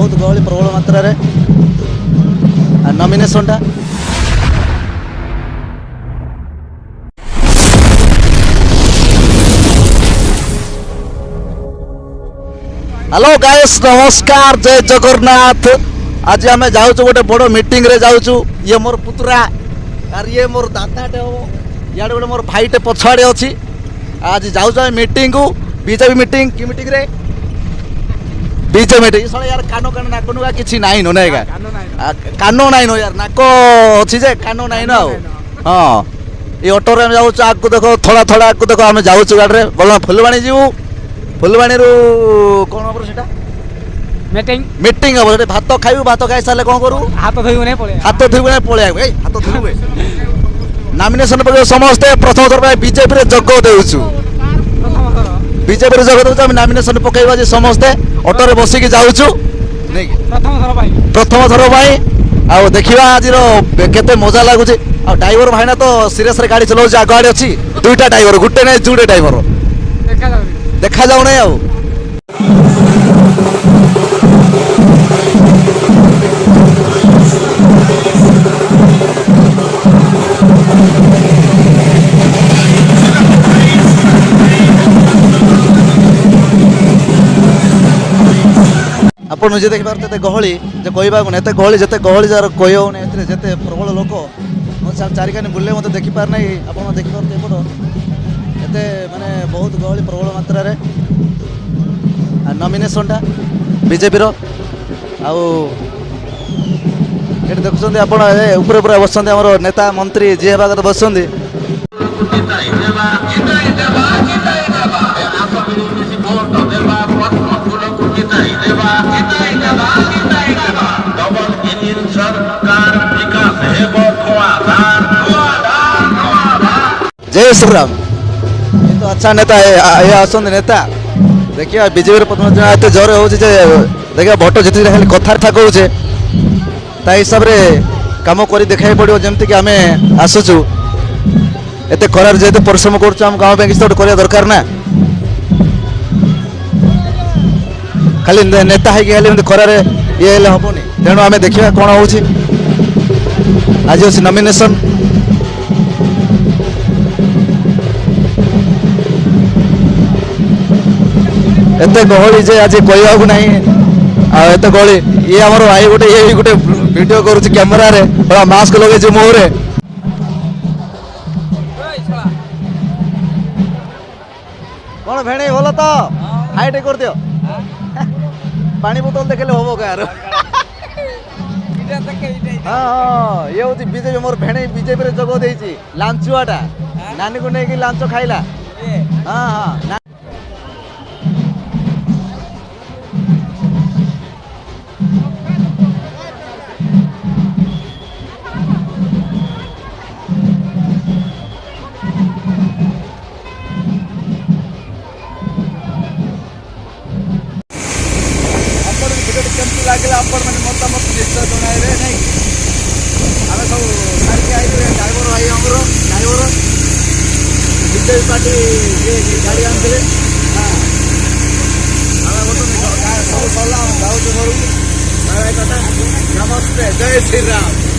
बहुत गहली प्रबल मात्रा रे नॉमिनेशन टा हेलो गाइस नमस्कार जय जगन्नाथ। आज आम जाऊँ गोटे बड़ मीटिंग रे जाऊँ। ये मोर पुतरा और ये मोर दादाटे हम इे गोटे मोर भाईटे पछाड़े अच्छी। आज जाऊँ मीटिंग को बीजेपी मीटिंग की मीटिंग रे बीजेपी मीटिंग साला यार कानो कानो नाक नुआ किसी नाइन हो ना कानो नाइन हो यार नाक अच्छी जे कानो नाइन हाँ ये ऑटो रे जाऊँ आगू देखो थोड़ा थोड़ा आगू देखो आम जाऊँ गाड़ी में बोल फुलवाणी जीवु फुलवाणी रू कौन हम सेटा मीटिंग मीटिंग हम से भात खाइबू भात खाई सारे कौन करू हाथ धोइबु नहीं पळे हाथ धोइबु नहीं पळे आइबू ए हाथ धोइबू नॉमिनेशन पर समस्त प्रथम थर पे बीजेपी रे जग देउछु बीजेपी रे जग देउछु हम नॉमिनेशन पकाइबा जे समस्त ऑटो रे बसी के जाउछु नहीं प्रथम थर भाई आ देखिबा आज रो केते मजा लागु छी आ ड्राइवर भाईना तो सीरियस रे गाड़ी चलाउ जा गाड़ी अछि दुईटा ड्राइवर गुटे नै जुडे ड्राइवर देखा जाऊ नहीं आउ आपजे देखिए गहली जे कहवा एत गहली जिते गहली जार कहना जिते प्रबल लोक चारिकानी बुले मत देखिपार ना आप देखिपारे एपट एत माने बहुत गहली प्रबल मात्रा रे नॉमिनेशन टा बीजेपी रो आउ ये देखुं आप ऊपर बस नेता मंत्री जी हेबा बस जय श्री राम। ये तो अच्छा नेता है ये आसन नेता देखिए बीजेपी प्रथम एत जोर हो देखिए भोट जीत खाली कथा कहूचे ता हिसाब से कम कर देखा पड़ो जमती कि आम आसुचु एत खरार जेहतु परिश्रम कर गाँव में किसी गोटे करवा दरकार ना खाली नेता है खाली खरार ये हेनी तेणु आम देखा कौन हो आज अच्छी नॉमिनेशन एत गहली जे आज कहू ना एत गहली ये आम आई गोटे ये गोटे वीडियो करुच्ची कैमेरा रे मास्क लगे मुहरे कौन भेणे भल तो हाइट कर दियो पानी बोतल देखले हम गार हाँ हाँ ये हूँ बीजेपी मोर भेणे बीजेपी रे जग देछि लांचुआटा नानी को नहीं लांच खाइला हाँ हाँ लगे मतामत निश्चय जन नहीं आम सब सारे आई ड्राइवर भाई आमर ड्राइवर बीजेपी पार्टी ये गाड़ी आनते सब सर जाऊँ घर नमस्ते जय श्री राम।